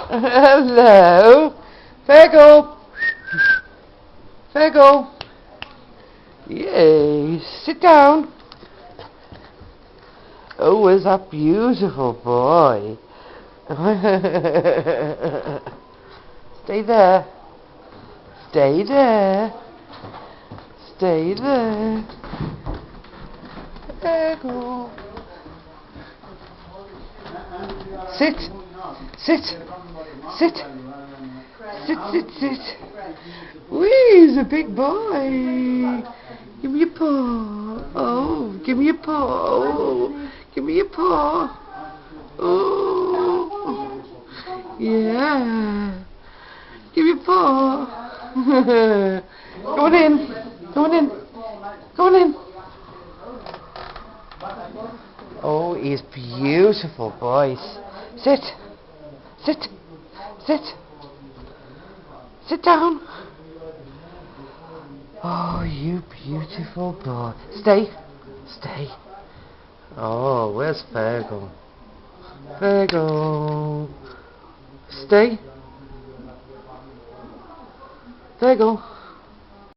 Hello. Fergal. Fergal. Yay. Sit down. Oh, is that beautiful boy? Stay there. Stay there. Stay there. Fergal. Sit. Sit. Sit. Sit, sit, sit. Wee, he's a big boy. Give me your paw. Oh, give me your paw. Oh, give me your paw. Oh, yeah. Give me your paw. Go on in. Go on in. Go on in. Oh, he's beautiful, boys. Sit. Sit. Sit. Sit down. Oh, you beautiful boy. Stay. Stay. Oh, where's Fergal? Fergal. Stay. Fergal.